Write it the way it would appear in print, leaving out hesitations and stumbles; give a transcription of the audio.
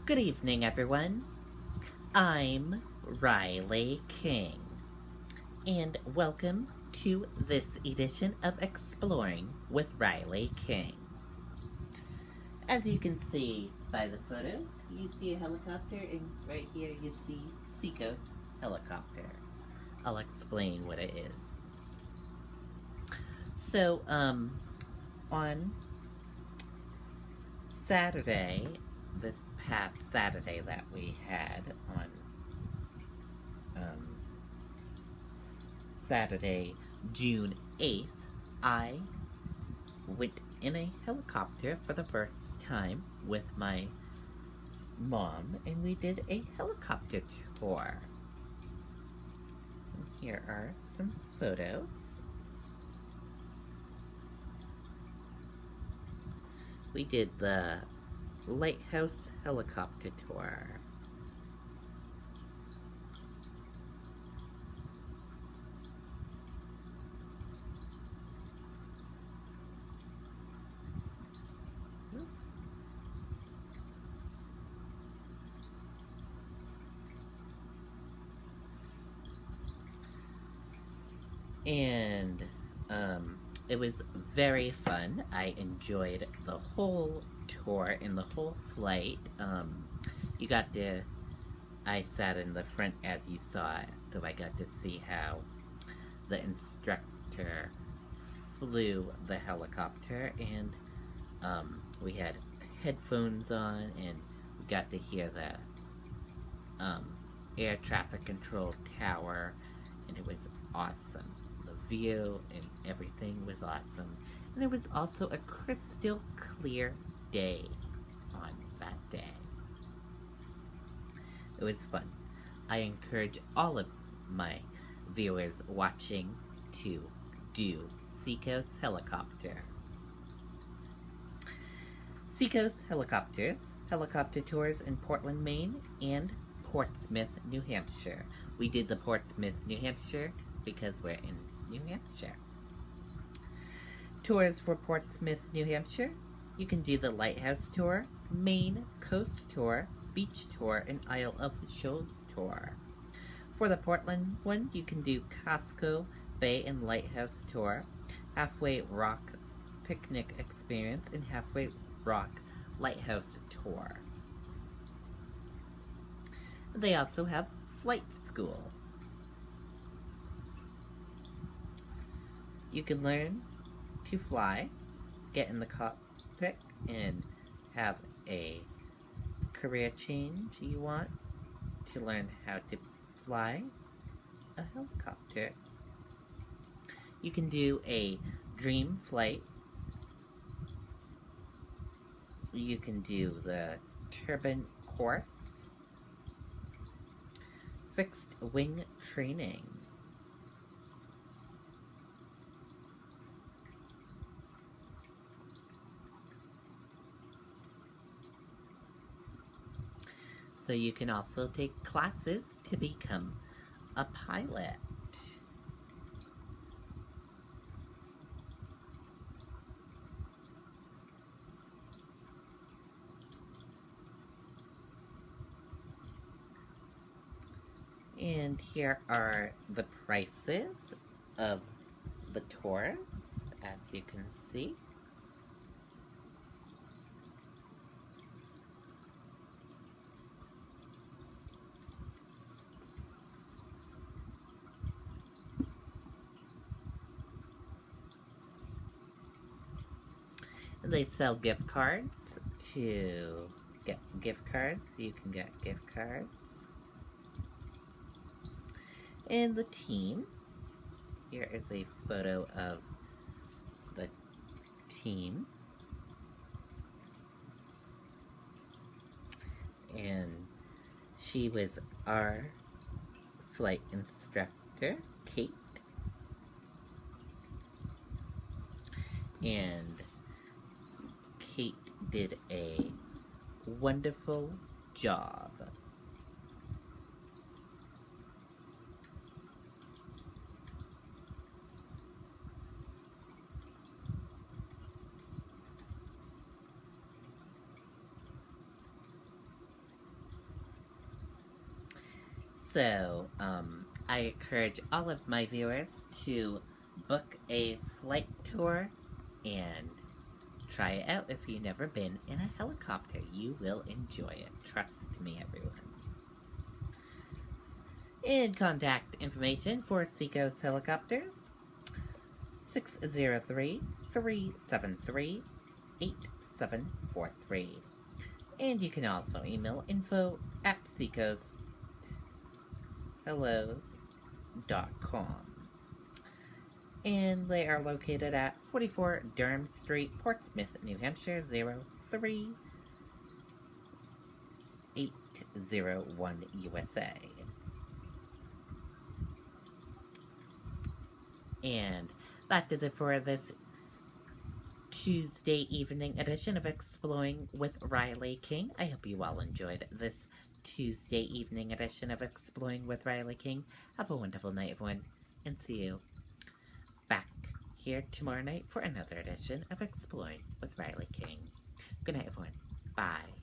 Good evening, everyone. I'm Riley King, and welcome to this edition of Exploring with Riley King. As you can see by the photos, you see a helicopter, and right here you see Seacoast Helicopter. I'll explain what it is. So, on Saturday, this past Saturday that we had on um, Saturday, June 8th, I went in a helicopter for the first time with my mom, and we did a helicopter tour. And here are some photos. We did the Lighthouse Helicopter Tour. And it was very fun. I enjoyed the whole tour and the whole flight. You got to, I sat in the front as you saw it, so I got to see how the instructor flew the helicopter, and we had headphones on, and we got to hear the air traffic control tower, and it was awesome. The view and everything was awesome. And it was also a crystal clear day on that day. It was fun. I encourage all of my viewers watching to do Seacoast Helicopter. Seacoast Helicopters, helicopter tours in Portland, Maine and Portsmouth, New Hampshire. We did the Portsmouth, New Hampshire because we're in New Hampshire. Tours for Portsmouth, New Hampshire. You can do the Lighthouse Tour, Maine Coast Tour, Beach Tour, and Isle of Shoals Tour. For the Portland one, you can do Costco Bay and Lighthouse Tour, Halfway Rock Picnic Experience, and Halfway Rock Lighthouse Tour. They also have Flight School. You can learn to fly, get in the cockpit, and have a career change you want to learn how to fly a helicopter. You can do a dream flight. You can do the turbine course, fixed wing training. So you can also take classes to become a pilot. And here are the prices of the tours, as you can see. They sell gift cards to get gift cards. You can get gift cards. And the team. Here is a photo of the team. And she was our flight instructor, Kate. And Kate did a wonderful job. So, I encourage all of my viewers to book a flight tour and try it out if you've never been in a helicopter. You will enjoy it. Trust me, everyone. And contact information for Seacoast Helicopters 603-373-8743. And you can also email info@seacoasthellos.com. And they are located at 44 Durham Street, Portsmouth, New Hampshire, 03801 USA. And that does it for this Tuesday evening edition of Exploring with Riley King. I hope you all enjoyed this Tuesday evening edition of Exploring with Riley King. Have a wonderful night, everyone, and see you back here tomorrow night for another edition of Exploring with Riley King. Good night, everyone. Bye.